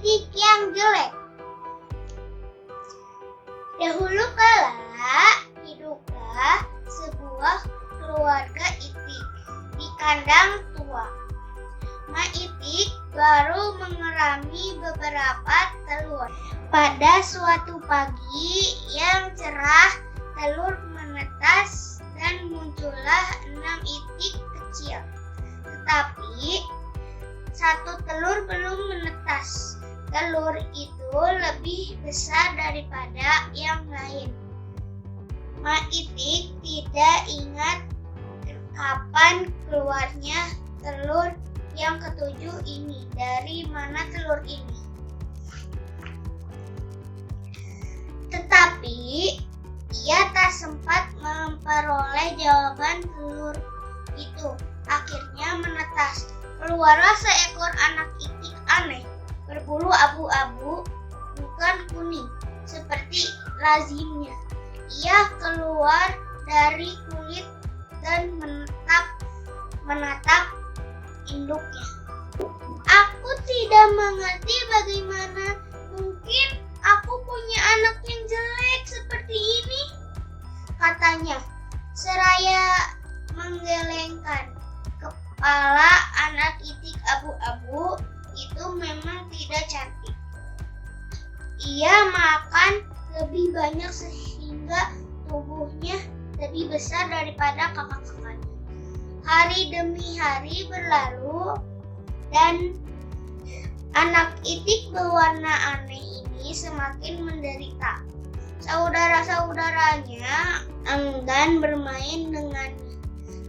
itik yang jelek. Dahulu kala hiduplah sebuah keluarga itik di kandang tua. Ma Itik baru mengerami beberapa telur. Pada suatu pagi yang cerah, telur menetas dan muncullah 6 itik kecil. Tetapi satu telur belum menetas. Telur itu lebih besar daripada yang lain. Ma Itik tidak ingat kapan keluarnya telur yang ketujuh ini. Dari mana telur ini? Tetapi ia tak sempat memperoleh jawaban telur itu. Akhirnya menetas. Keluarlah seekor anak itik aneh, berbulu abu-abu, bukan kuning, seperti lazimnya. Ia keluar dari kulit dan menatap induknya. Aku tidak mengerti bagaimana mungkin aku punya anak yang jelek seperti ini, katanya, seraya menggelengkan kepala. Anak itik abu-abu itu memang tidak cantik. Ia makan lebih banyak sehingga tubuhnya lebih besar daripada kakak-kakaknya. Hari demi hari berlalu dan anak itik berwarna aneh ini semakin menderita. Saudara-saudaranya enggan bermain dengannya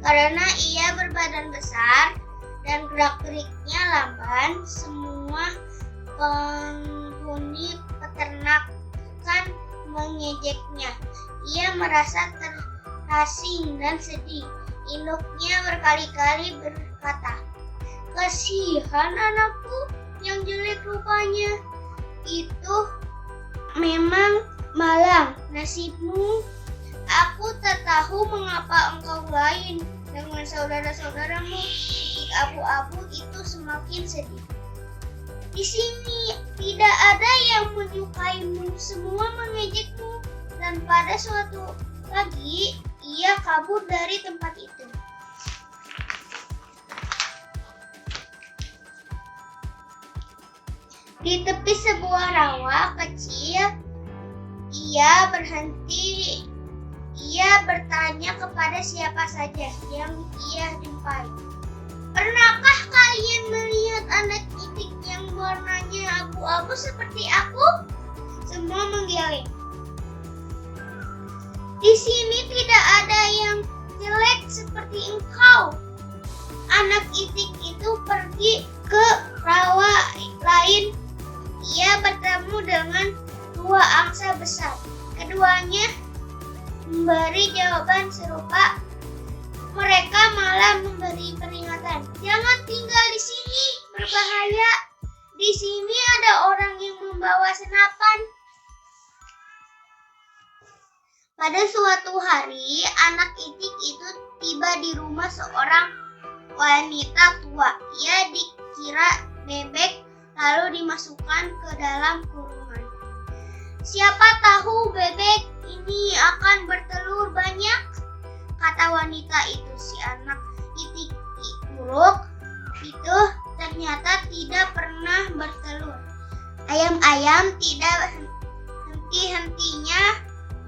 karena ia berbadan besar dan gerak-geriknya lamban. Semua penghuni peternakan mengejeknya. Ia merasa terasing dan sedih. Induknya berkali-kali berkata, "Kasihan anakku yang jelek rupanya. Itu memang malang nasibmu. Aku tak tahu mengapa engkau lain dengan saudara-saudaramu itik abu-abu itu semakin sedih. Di sini tidak ada yang menyukaimu, semua mengejekmu." Dan pada suatu pagi ia kabur dari tempat itu. Di tepi sebuah rawa kecil, ia berhenti. Ia bertanya kepada siapa saja yang ia jumpai, "Pernahkah kalian melihat anak itik yang warnanya abu-abu seperti aku?" Semua menggeleng. "Di sini tidak ada yang jelek seperti engkau." Anak itik itu pergi ke rawa lain. Ia bertemu dengan 2 angsa besar. Keduanya memberi jawaban serupa. Mereka malah memberi peringatan, "Jangan tinggal di sini, berbahaya. Di sini ada orang yang membawa senapan." Pada suatu hari, anak itik itu tiba di rumah seorang wanita tua. Ia dikira bebek lalu dimasukkan ke dalam kurungan. "Siapa tahu bebek ini akan bertelur banyak," kata wanita itu. Si anak itik buruk itu ternyata tidak pernah bertelur. Ayam-ayam tidak henti-hentinya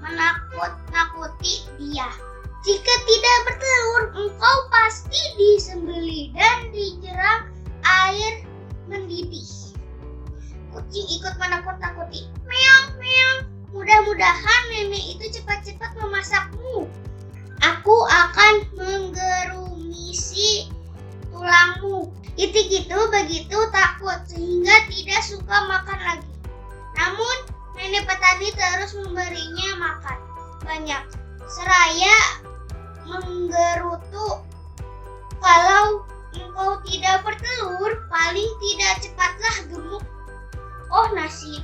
menakut-nakuti dia. "Jika tidak bertelur, engkau pasti disembelih dan dijeram air mendidih." Kucing ikut menakut-nakuti. "Meong, meong, mudah-mudahan nenek itu cepat-cepat memasakmu. Aku akan menggerumisi tulangmu." Itik itu begitu takut sehingga tidak suka makan lagi. Namun nenek petani terus memberinya makan banyak, seraya menggerutu, "Kalau engkau tidak bertelur, paling tidak cepatlah gemuk." "Oh nasib,"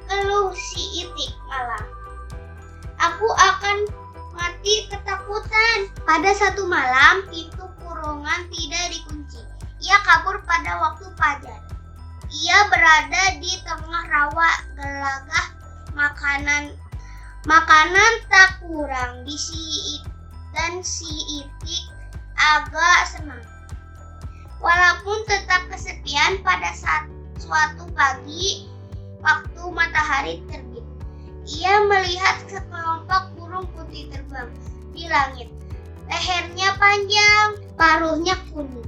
keluh si itik malang, "aku akan mati ketakutan." Pada satu malam, pintu kurungan tidak dikunci. Ia kabur pada waktu fajar. Ia berada di tengah rawa gelagah makanan tak kurang dan si Itik agak senang. Walaupun tetap kesepian pada suatu pagi waktu matahari terbit. Ia melihat sekelompok burung putih terbang di langit. Lehernya panjang, paruhnya kuning,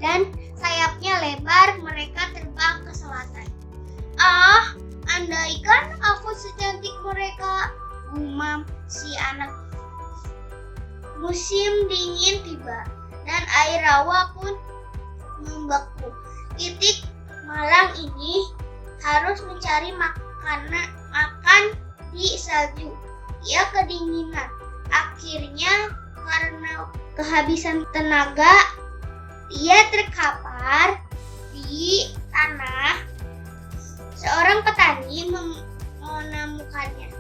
dan sayapnya lebar. Mereka terbang ke selatan. Ah, andaikan aku secantik mereka, gumam si anak. Musim dingin tiba, dan air rawa pun membeku. Itik malam ini harus mencari makan di salju. Ia kedinginan. Akhirnya karena kehabisan tenaga, ia terkapar di tanah. Seorang petani menemukannya.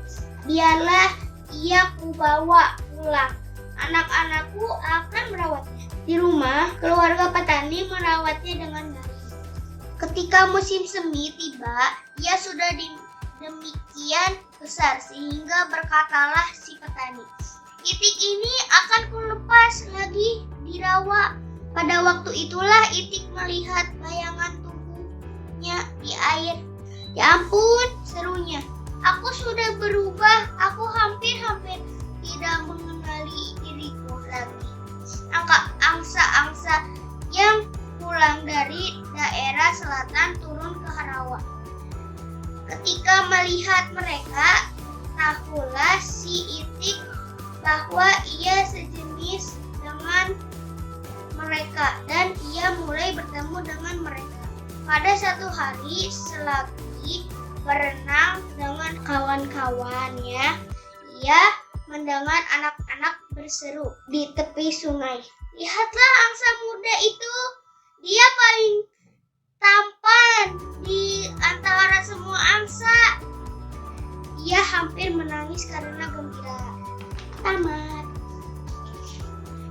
Biarlah ia kubawa pulang. Anak-anakku akan merawatnya. Di rumah, keluarga petani merawatnya dengan baik. Ketika musim semi tiba, ia sudah demikian besar sehingga berkatalah si petani, Itik ini akan kulepas lagi di rawa. Pada waktu itulah Itik melihat bayangan tubuhnya di air. Ya ampun, serunya. Aku sudah berubah. Aku hampir-hampir tidak mengenali diriku lagi. Angsa-angsa yang pulang dari daerah selatan turun ke rawa. Ketika melihat mereka, tahulah si Itik bahwa ia sejenis dengan mereka dan ia mulai bertemu dengan mereka. Pada satu hari selagi berenang dengan kawan-kawannya, ia mendengar anak-anak berseru di tepi sungai. Lihatlah angsa muda itu, dia paling tampan di antara semua angsa. Ia hampir menangis karena gembira. Tamat.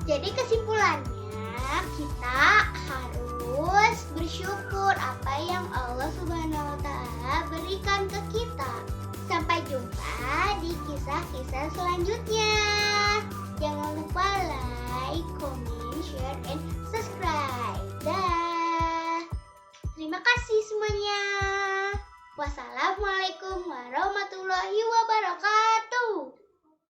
Jadi kesimpulannya, kita harus bersyukur apa yang Allah Subhanahu wa Ta'ala berikan ke kita. Sampai jumpa di kisah-kisah selanjutnya. Jangan lupa like, comment, share, and subscribe. Dah. Terima kasih semuanya. Wassalamualaikum warahmatullahi wabarakatuh.